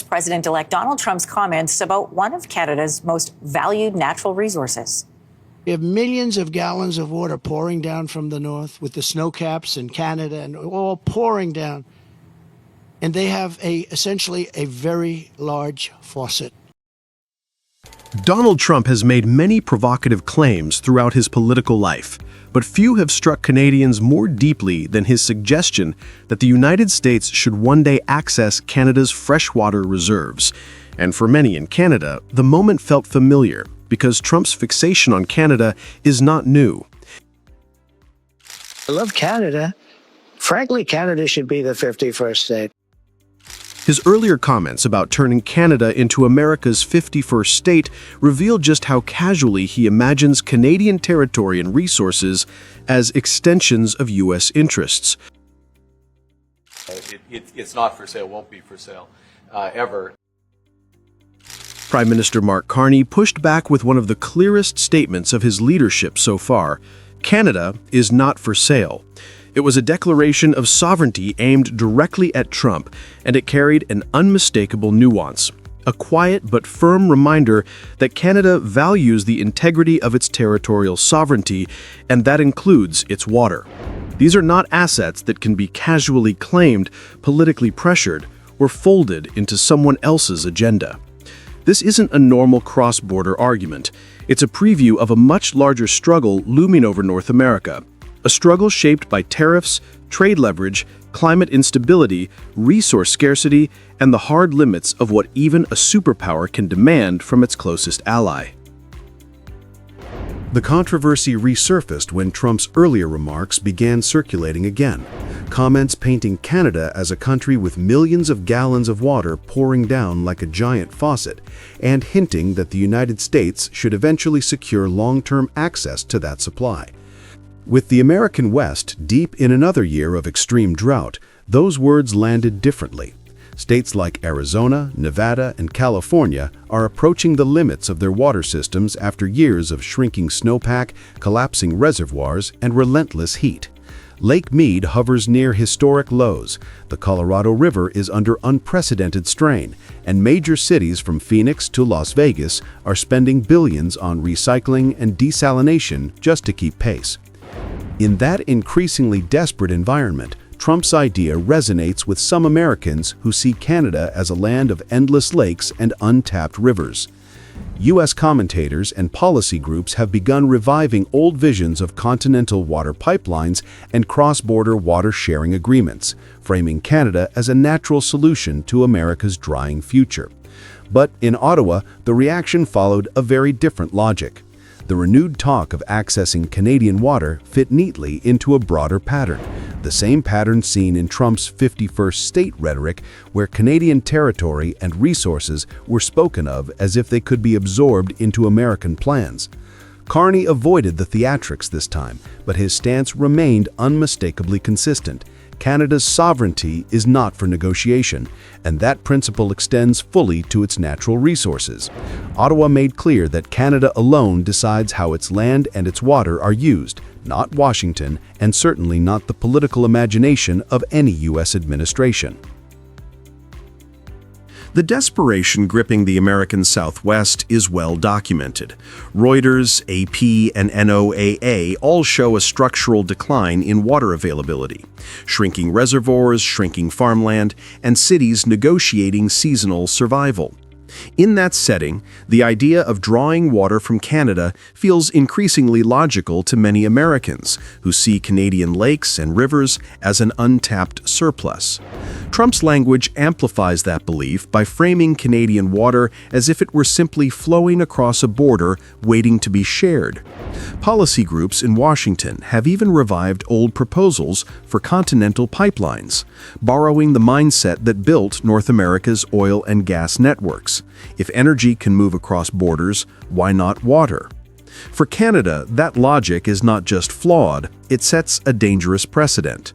President-elect Donald Trump's comments about one of Canada's most valued natural resources. We have millions of gallons of water pouring down from the north with the snow caps in Canada and all pouring down. And they have essentially a very large faucet. Donald Trump has made many provocative claims throughout his political life, but few have struck Canadians more deeply than his suggestion that the United States should one day access Canada's freshwater reserves. And for many in Canada, the moment felt familiar because Trump's fixation on Canada is not new. I love Canada. Frankly, Canada should be the 51st state. His earlier comments about turning Canada into America's 51st state reveal just how casually he imagines Canadian territory and resources as extensions of U.S. interests. It's not for sale, won't be for sale, ever. Prime Minister Mark Carney pushed back with one of the clearest statements of his leadership so far: Canada is not for sale. It was a declaration of sovereignty aimed directly at Trump, and it carried an unmistakable nuance, a quiet but firm reminder that Canada values the integrity of its territorial sovereignty, and that includes its water. These are not assets that can be casually claimed, politically pressured, or folded into someone else's agenda. This isn't a normal cross-border argument. It's a preview of a much larger struggle looming over North America. A struggle shaped by tariffs, trade leverage, climate instability, resource scarcity, and the hard limits of what even a superpower can demand from its closest ally. The controversy resurfaced when Trump's earlier remarks began circulating again, comments painting Canada as a country with millions of gallons of water pouring down like a giant faucet, and hinting that the United States should eventually secure long-term access to that supply. With the American West deep in another year of extreme drought, those words landed differently. States like Arizona, Nevada, and California are approaching the limits of their water systems after years of shrinking snowpack, collapsing reservoirs, and relentless heat. Lake Mead hovers near historic lows, the Colorado River is under unprecedented strain, and major cities from Phoenix to Las Vegas are spending billions on recycling and desalination just to keep pace. In that increasingly desperate environment, Trump's idea resonates with some Americans who see Canada as a land of endless lakes and untapped rivers. U.S. commentators and policy groups have begun reviving old visions of continental water pipelines and cross-border water-sharing agreements, framing Canada as a natural solution to America's drying future. But in Ottawa, the reaction followed a very different logic. The renewed talk of accessing Canadian water fit neatly into a broader pattern, the same pattern seen in Trump's 51st state rhetoric, where Canadian territory and resources were spoken of as if they could be absorbed into American plans. Carney avoided the theatrics this time, but his stance remained unmistakably consistent. Canada's sovereignty is not for negotiation, and that principle extends fully to its natural resources. Ottawa made clear that Canada alone decides how its land and its water are used, not Washington, and certainly not the political imagination of any U.S. administration. The desperation gripping the American Southwest is well documented. Reuters, AP, and NOAA all show a structural decline in water availability, shrinking reservoirs, shrinking farmland, and cities negotiating seasonal survival. In that setting, the idea of drawing water from Canada feels increasingly logical to many Americans who see Canadian lakes and rivers as an untapped surplus. Trump's language amplifies that belief by framing Canadian water as if it were simply flowing across a border waiting to be shared. Policy groups in Washington have even revived old proposals for continental pipelines, borrowing the mindset that built North America's oil and gas networks. If energy can move across borders, why not water? For Canada, that logic is not just flawed, it sets a dangerous precedent.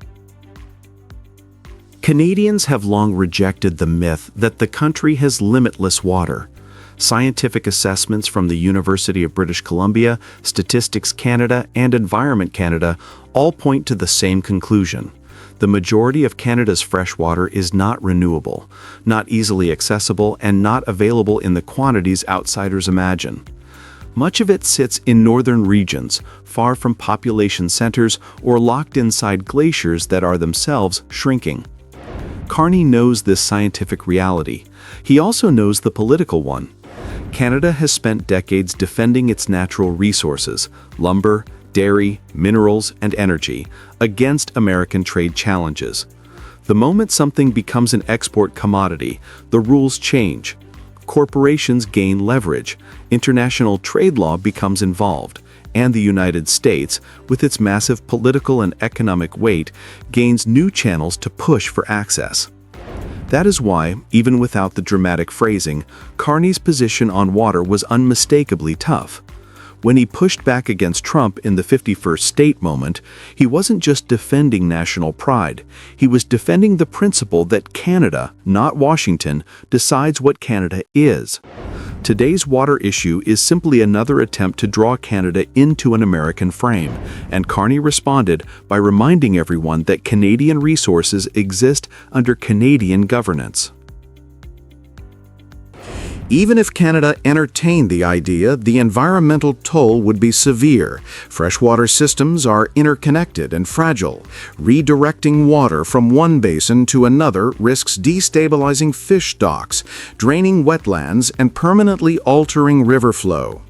Canadians have long rejected the myth that the country has limitless water. Scientific assessments from the University of British Columbia, Statistics Canada, and Environment Canada all point to the same conclusion. The majority of Canada's freshwater is not renewable, not easily accessible, and not available in the quantities outsiders imagine. Much of it sits in northern regions, far from population centers or locked inside glaciers that are themselves shrinking. Carney knows this scientific reality. He also knows the political one. Canada has spent decades defending its natural resources, lumber, dairy, minerals, and energy, against American trade challenges. The moment something becomes an export commodity, the rules change. Corporations gain leverage, international trade law becomes involved, and the United States, with its massive political and economic weight, gains new channels to push for access. That is why, even without the dramatic phrasing, Carney's position on water was unmistakably tough. When he pushed back against Trump in the 51st state moment, he wasn't just defending national pride. He was defending the principle that Canada, not Washington, decides what Canada is. Today's water issue is simply another attempt to draw Canada into an American frame, and Carney responded by reminding everyone that Canadian resources exist under Canadian governance. Even if Canada entertained the idea, the environmental toll would be severe. Freshwater systems are interconnected and fragile. Redirecting water from one basin to another risks destabilizing fish stocks, draining wetlands, and permanently altering river flow.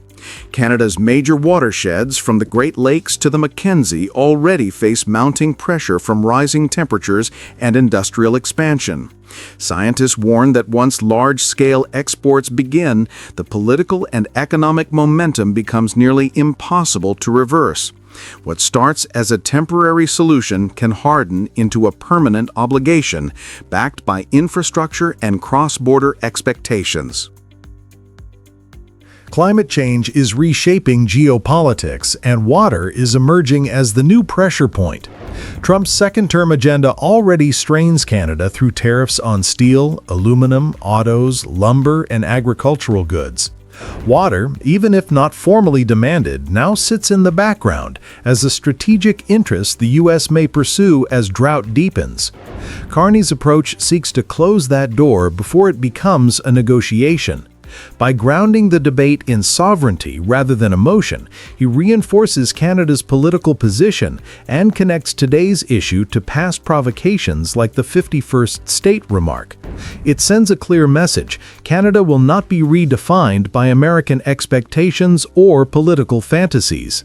Canada's major watersheds, from the Great Lakes to the Mackenzie, already face mounting pressure from rising temperatures and industrial expansion. Scientists warn that once large-scale exports begin, the political and economic momentum becomes nearly impossible to reverse. What starts as a temporary solution can harden into a permanent obligation, backed by infrastructure and cross-border expectations. Climate change is reshaping geopolitics, and water is emerging as the new pressure point. Trump's second-term agenda already strains Canada through tariffs on steel, aluminum, autos, lumber, and agricultural goods. Water, even if not formally demanded, now sits in the background as a strategic interest the U.S. may pursue as drought deepens. Carney's approach seeks to close that door before it becomes a negotiation. By grounding the debate in sovereignty rather than emotion, he reinforces Canada's political position and connects today's issue to past provocations like the 51st state remark. It sends a clear message: Canada will not be redefined by American expectations or political fantasies.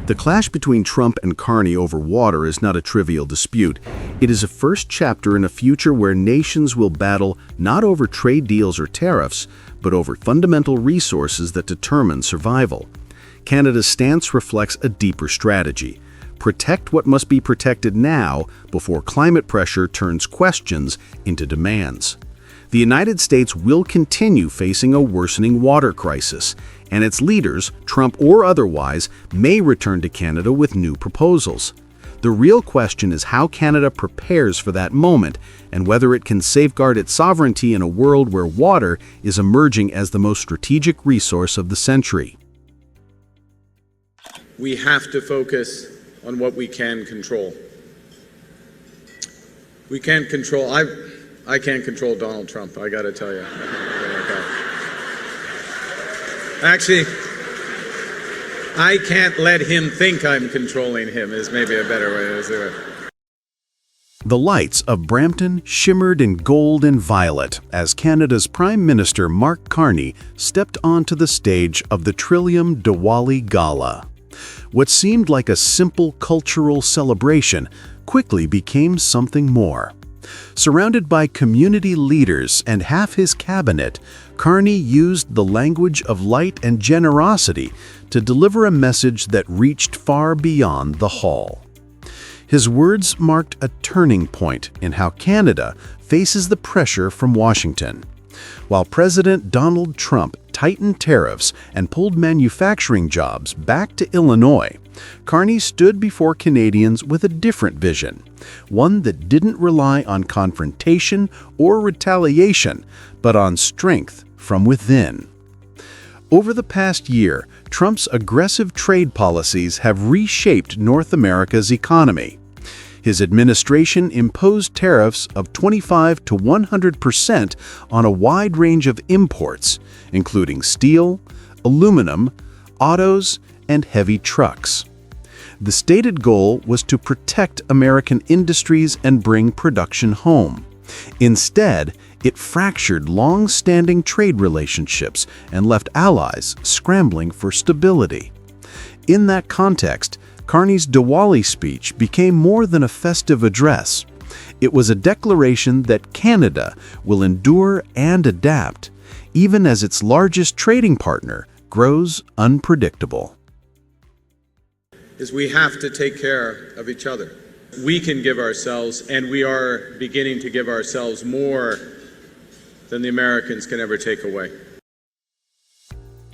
The clash between Trump and Carney over water is not a trivial dispute. It is a first chapter in a future where nations will battle not over trade deals or tariffs, but over fundamental resources that determine survival. Canada's stance reflects a deeper strategy: protect what must be protected now before climate pressure turns questions into demands. The United States will continue facing a worsening water crisis, and its leaders, Trump or otherwise, may return to Canada with new proposals. The real question is how Canada prepares for that moment and whether it can safeguard its sovereignty in a world where water is emerging as the most strategic resource of the century. We have to focus on what we can control. We can't control, I can't control Donald Trump, I gotta tell you. Actually, I can't let him think I'm controlling him is maybe a better way to do it. The lights of Brampton shimmered in gold and violet as Canada's Prime Minister Mark Carney stepped onto the stage of the Trillium Diwali Gala. What seemed like a simple cultural celebration quickly became something more. Surrounded by community leaders and half his cabinet, Carney used the language of light and generosity to deliver a message that reached far beyond the hall. His words marked a turning point in how Canada faces the pressure from Washington. While President Donald Trump tightened tariffs and pulled manufacturing jobs back to Illinois, Carney stood before Canadians with a different vision, one that didn't rely on confrontation or retaliation, but on strength from within. Over the past year, Trump's aggressive trade policies have reshaped North America's economy. His administration imposed tariffs of 25 to 100% on a wide range of imports, including steel, aluminum, autos, and heavy trucks. The stated goal was to protect American industries and bring production home. Instead, it fractured long-standing trade relationships and left allies scrambling for stability. In that context, Carney's Diwali speech became more than a festive address. It was a declaration that Canada will endure and adapt, even as its largest trading partner grows unpredictable. Is we have to take care of each other. We can give ourselves, and we are beginning to give ourselves more than the Americans can ever take away.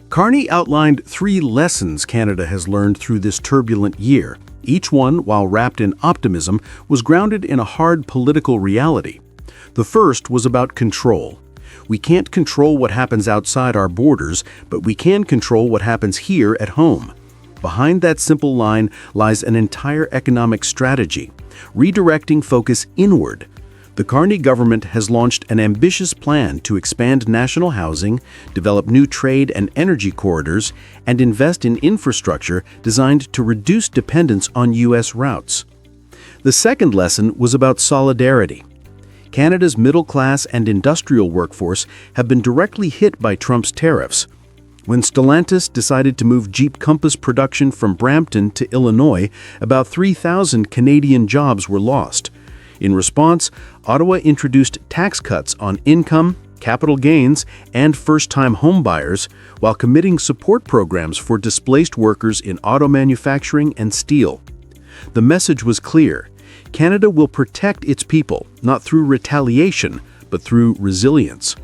Carney outlined 3 lessons Canada has learned through this turbulent year. Each one, while wrapped in optimism, was grounded in a hard political reality. The first was about control. We can't control what happens outside our borders, but we can control what happens here at home. Behind that simple line lies an entire economic strategy, redirecting focus inward. The Carney government has launched an ambitious plan to expand national housing, develop new trade and energy corridors, and invest in infrastructure designed to reduce dependence on U.S. routes. The second lesson was about solidarity. Canada's middle class and industrial workforce have been directly hit by Trump's tariffs. When Stellantis decided to move Jeep Compass production from Brampton to Illinois, about 3,000 Canadian jobs were lost. In response, Ottawa introduced tax cuts on income, capital gains, and first-time homebuyers, while committing support programs for displaced workers in auto manufacturing and steel. The message was clear: Canada will protect its people, not through retaliation, but through resilience.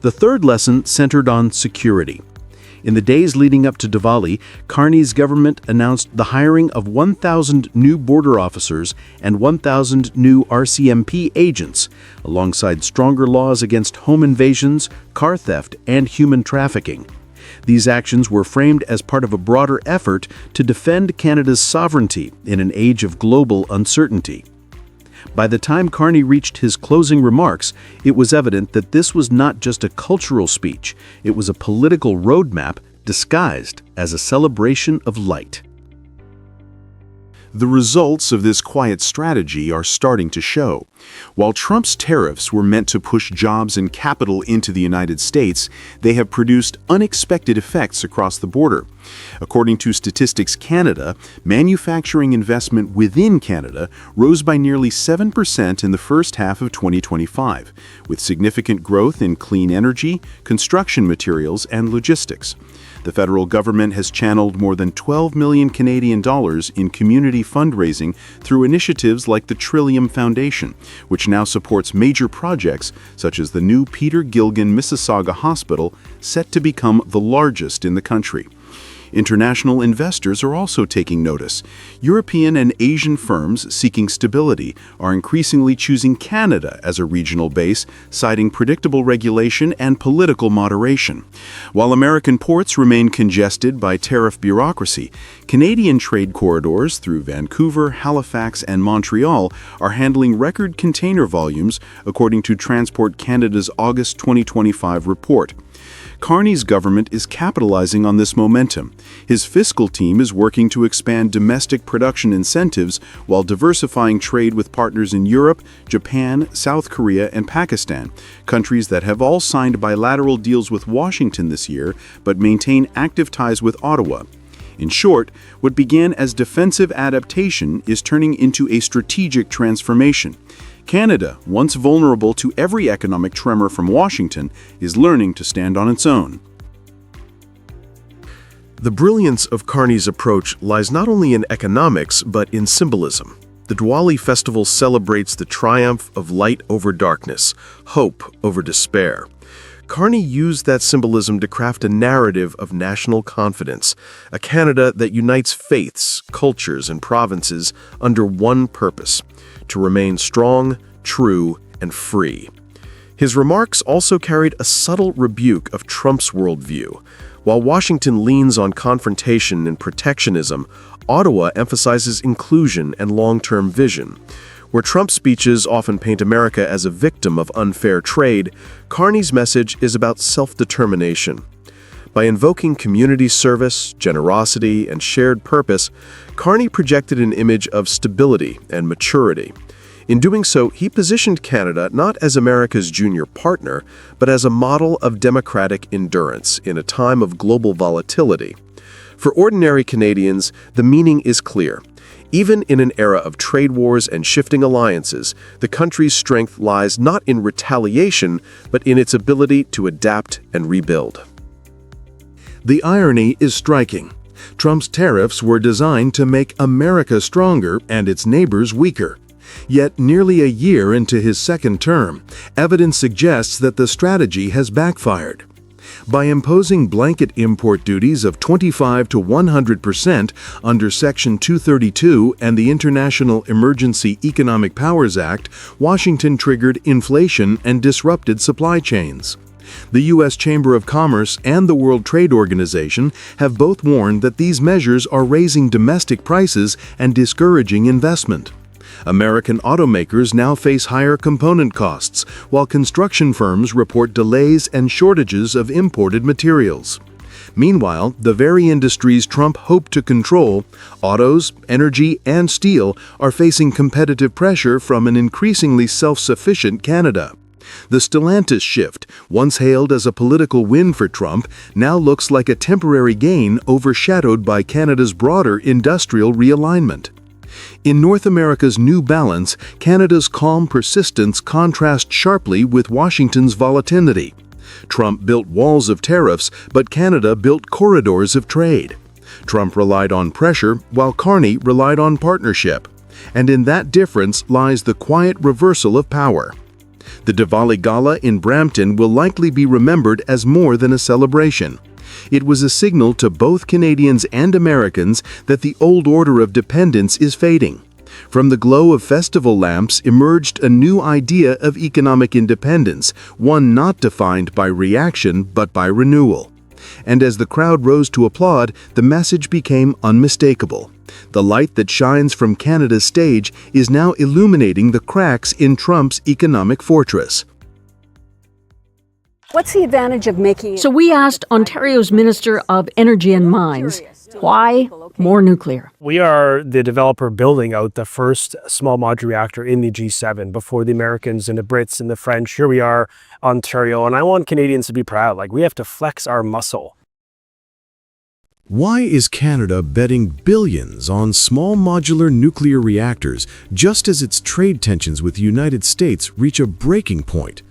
The third lesson centered on security. In the days leading up to Diwali, Carney's government announced the hiring of 1,000 new border officers and 1,000 new RCMP agents, alongside stronger laws against home invasions, car theft, and human trafficking. These actions were framed as part of a broader effort to defend Canada's sovereignty in an age of global uncertainty. By the time Carney reached his closing remarks, it was evident that this was not just a cultural speech, it was a political roadmap disguised as a celebration of light. The results of this quiet strategy are starting to show. While Trump's tariffs were meant to push jobs and capital into the United States, they have produced unexpected effects across the border. According to Statistics Canada, manufacturing investment within Canada rose by nearly 7% in the first half of 2025, with significant growth in clean energy, construction materials, and logistics. The federal government has channeled more than 12 million Canadian dollars in community fundraising through initiatives like the Trillium Foundation, which now supports major projects such as the new Peter Gilgan Mississauga Hospital, set to become the largest in the country. International investors are also taking notice. European and Asian firms seeking stability are increasingly choosing Canada as a regional base, citing predictable regulation and political moderation. While American ports remain congested by tariff bureaucracy, Canadian trade corridors through Vancouver, Halifax, and Montreal are handling record container volumes, according to Transport Canada's August 2025 report. Carney's government is capitalizing on this momentum. His fiscal team is working to expand domestic production incentives while diversifying trade with partners in Europe, Japan, South Korea, and Pakistan, countries that have all signed bilateral deals with Washington this year but maintain active ties with Ottawa. In short, what began as defensive adaptation is turning into a strategic transformation. Canada, once vulnerable to every economic tremor from Washington, is learning to stand on its own. The brilliance of Carney's approach lies not only in economics, but in symbolism. The Diwali festival celebrates the triumph of light over darkness, hope over despair. Carney used that symbolism to craft a narrative of national confidence, a Canada that unites faiths, cultures, and provinces under one purpose: to remain strong, true, and free. His remarks also carried a subtle rebuke of Trump's worldview. While Washington leans on confrontation and protectionism, Ottawa emphasizes inclusion and long-term vision. Where Trump's speeches often paint America as a victim of unfair trade, Carney's message is about self-determination. By invoking community service, generosity, and shared purpose, Carney projected an image of stability and maturity. In doing so, he positioned Canada not as America's junior partner, but as a model of democratic endurance in a time of global volatility. For ordinary Canadians, the meaning is clear. Even in an era of trade wars and shifting alliances, the country's strength lies not in retaliation, but in its ability to adapt and rebuild. The irony is striking. Trump's tariffs were designed to make America stronger and its neighbors weaker. Yet, nearly a year into his second term, evidence suggests that the strategy has backfired. By imposing blanket import duties of 25% to 100% under Section 232 and the International Emergency Economic Powers Act, Washington triggered inflation and disrupted supply chains. The U.S. Chamber of Commerce and the World Trade Organization have both warned that these measures are raising domestic prices and discouraging investment. American automakers now face higher component costs, while construction firms report delays and shortages of imported materials. Meanwhile, the very industries Trump hoped to control, autos, energy, and steel, are facing competitive pressure from an increasingly self-sufficient Canada. The Stellantis shift, once hailed as a political win for Trump, now looks like a temporary gain overshadowed by Canada's broader industrial realignment. In North America's new balance, Canada's calm persistence contrasts sharply with Washington's volatility. Trump built walls of tariffs, but Canada built corridors of trade. Trump relied on pressure, while Carney relied on partnership. And in that difference lies the quiet reversal of power. The Diwali Gala in Brampton will likely be remembered as more than a celebration. It was a signal to both Canadians and Americans that the old order of dependence is fading. From the glow of festival lamps emerged a new idea of economic independence, one not defined by reaction but by renewal. And as the crowd rose to applaud, the message became unmistakable. The light that shines from Canada's stage is now illuminating the cracks in Trump's economic fortress. What's the advantage of making... So we asked Ontario's Minister of Energy and Mines, why more nuclear? We are the developer building out the first small modular reactor in the G7 before the Americans and the Brits and the French. Here we are, Ontario, and I want Canadians to be proud. Like, we have to flex our muscle. Why is Canada betting billions on small modular nuclear reactors just as its trade tensions with the United States reach a breaking point?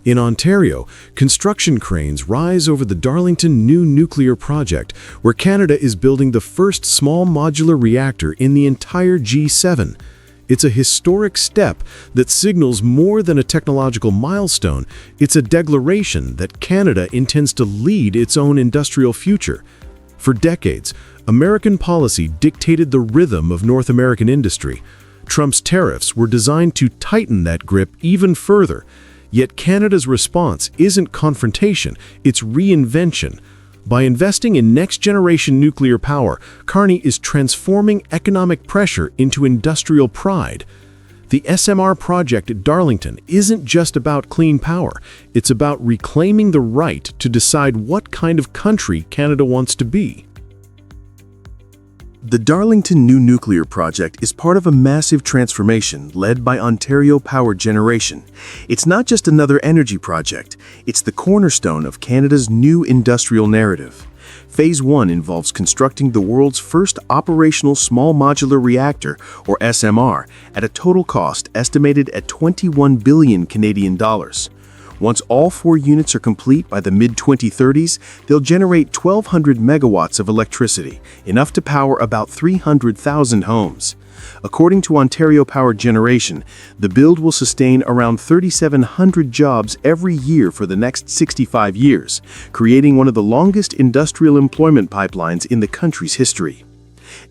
In Ontario, construction cranes rise over the Darlington new nuclear project, where Canada is building the first small modular reactor in the entire G7. It's a historic step that signals more than a technological milestone. It's a declaration that Canada intends to lead its own industrial future. For decades, American policy dictated the rhythm of North American industry. Trump's tariffs were designed to tighten that grip even further. Yet Canada's response isn't confrontation, it's reinvention. By investing in next-generation nuclear power, Carney is transforming economic pressure into industrial pride. The SMR project at Darlington isn't just about clean power, it's about reclaiming the right to decide what kind of country Canada wants to be. The Darlington new nuclear project is part of a massive transformation led by Ontario Power Generation. It's not just another energy project, it's the cornerstone of Canada's new industrial narrative. Phase 1 involves constructing the world's first operational small modular reactor, or SMR, at a total cost estimated at 21 billion Canadian dollars. Once all 4 units are complete by the mid-2030s, they'll generate 1,200 megawatts of electricity, enough to power about 300,000 homes. According to Ontario Power Generation, the build will sustain around 3,700 jobs every year for the next 65 years, creating one of the longest industrial employment pipelines in the country's history.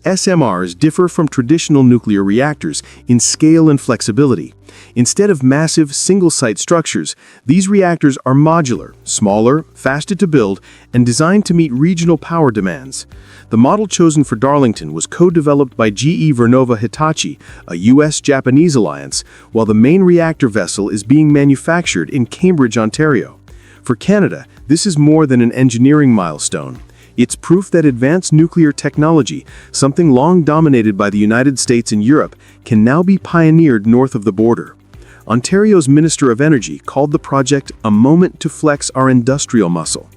SMRs differ from traditional nuclear reactors in scale and flexibility. Instead of massive, single-site structures, these reactors are modular, smaller, faster to build, and designed to meet regional power demands. The model chosen for Darlington was co-developed by GE Vernova Hitachi, a US-Japanese alliance, while the main reactor vessel is being manufactured in Cambridge, Ontario. For Canada, this is more than an engineering milestone. It's proof that advanced nuclear technology, something long dominated by the United States and Europe, can now be pioneered north of the border. Ontario's Minister of Energy called the project a moment to flex our industrial muscle.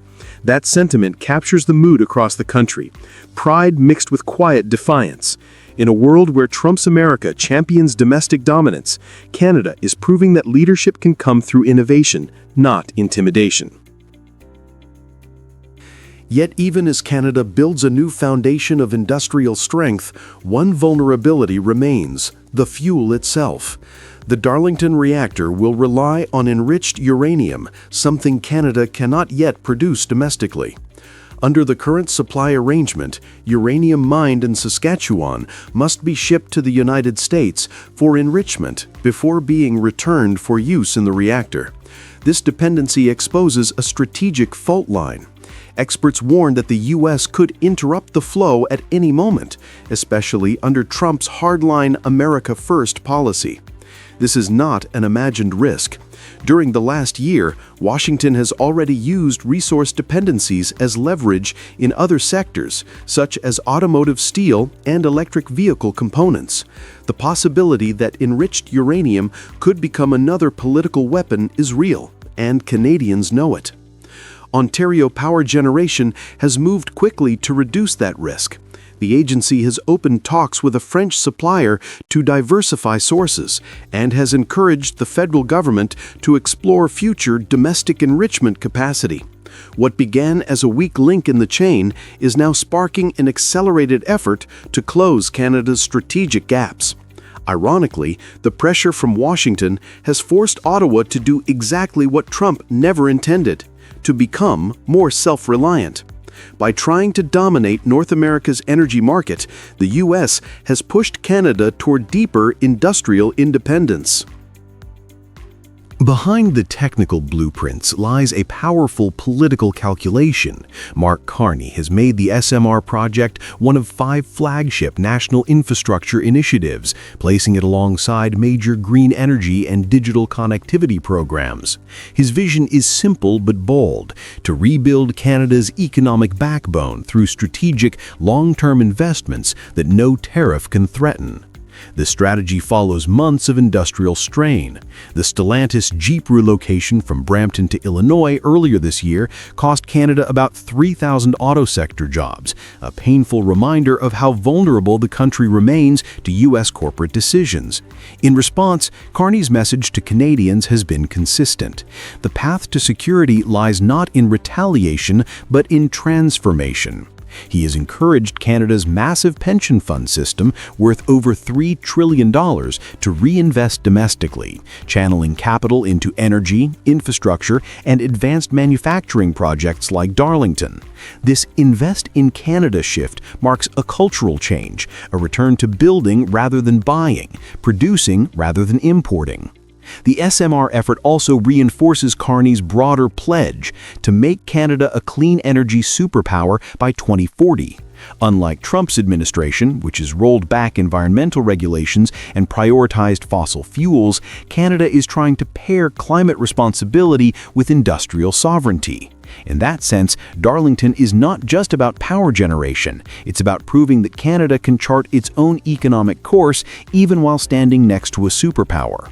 That sentiment captures the mood across the country, pride mixed with quiet defiance. In a world where Trump's America champions domestic dominance, Canada is proving that leadership can come through innovation, not intimidation. Yet even as Canada builds a new foundation of industrial strength, one vulnerability remains: the fuel itself. The Darlington reactor will rely on enriched uranium, something Canada cannot yet produce domestically. Under the current supply arrangement, uranium mined in Saskatchewan must be shipped to the United States for enrichment before being returned for use in the reactor. This dependency exposes a strategic fault line. Experts warn that the U.S. could interrupt the flow at any moment, especially under Trump's hardline America First policy. This is not an imagined risk. During the last year, Washington has already used resource dependencies as leverage in other sectors, such as automotive steel and electric vehicle components. The possibility that enriched uranium could become another political weapon is real, and Canadians know it. Ontario Power Generation has moved quickly to reduce that risk. The agency has opened talks with a French supplier to diversify sources and has encouraged the federal government to explore future domestic enrichment capacity. What began as a weak link in the chain is now sparking an accelerated effort to close Canada's strategic gaps. Ironically, the pressure from Washington has forced Ottawa to do exactly what Trump never intended: to become more self-reliant. By trying to dominate North America's energy market, the U.S. has pushed Canada toward deeper industrial independence. Behind the technical blueprints lies a powerful political calculation. Mark Carney has made the SMR project one of 5 flagship national infrastructure initiatives, placing it alongside major green energy and digital connectivity programs. His vision is simple but bold: to rebuild Canada's economic backbone through strategic, long-term investments that no tariff can threaten. The strategy follows months of industrial strain. The Stellantis Jeep relocation from Brampton to Illinois earlier this year cost Canada about 3,000 auto sector jobs, a painful reminder of how vulnerable the country remains to U.S. corporate decisions. In response, Carney's message to Canadians has been consistent. The path to security lies not in retaliation, but in transformation. He has encouraged Canada's massive pension fund system, worth over $3 trillion, to reinvest domestically, channeling capital into energy, infrastructure, and advanced manufacturing projects like Darlington. This Invest in Canada shift marks a cultural change, a return to building rather than buying, producing rather than importing. The SMR effort also reinforces Carney's broader pledge to make Canada a clean energy superpower by 2040. Unlike Trump's administration, which has rolled back environmental regulations and prioritized fossil fuels, Canada is trying to pair climate responsibility with industrial sovereignty. In that sense, Darlington is not just about power generation. It's about proving that Canada can chart its own economic course even while standing next to a superpower.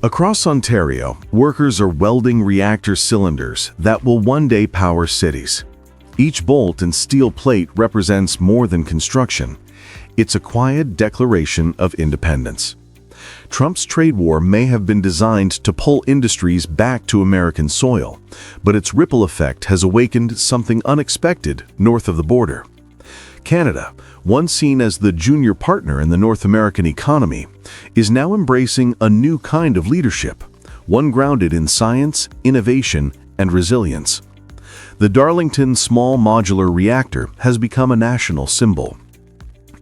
Across Ontario, workers are welding reactor cylinders that will one day power cities. Each bolt and steel plate represents more than construction. It's a quiet declaration of independence. Trump's trade war may have been designed to pull industries back to American soil, but its ripple effect has awakened something unexpected north of the border. Canada, once seen as the junior partner in the North American economy, is now embracing a new kind of leadership, one grounded in science, innovation, and resilience. The Darlington Small Modular Reactor has become a national symbol.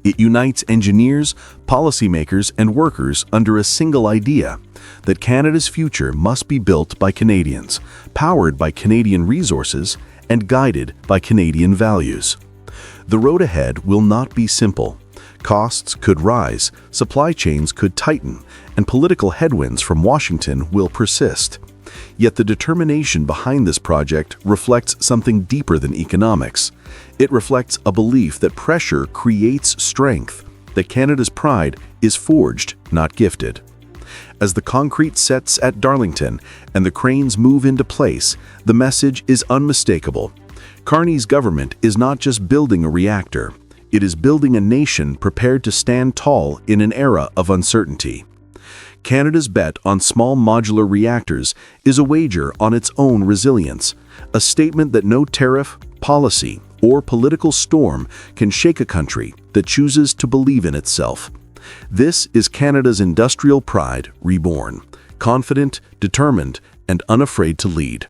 It unites engineers, policymakers, and workers under a single idea that Canada's future must be built by Canadians, powered by Canadian resources, and guided by Canadian values. The road ahead will not be simple. Costs could rise, supply chains could tighten, and political headwinds from Washington will persist. Yet the determination behind this project reflects something deeper than economics. It reflects a belief that pressure creates strength, that Canada's pride is forged, not gifted. As the concrete sets at Darlington and the cranes move into place, the message is unmistakable. Carney's government is not just building a reactor, it is building a nation prepared to stand tall in an era of uncertainty. Canada's bet on small modular reactors is a wager on its own resilience, a statement that no tariff, policy, or political storm can shake a country that chooses to believe in itself. This is Canada's industrial pride reborn, confident, determined, and unafraid to lead.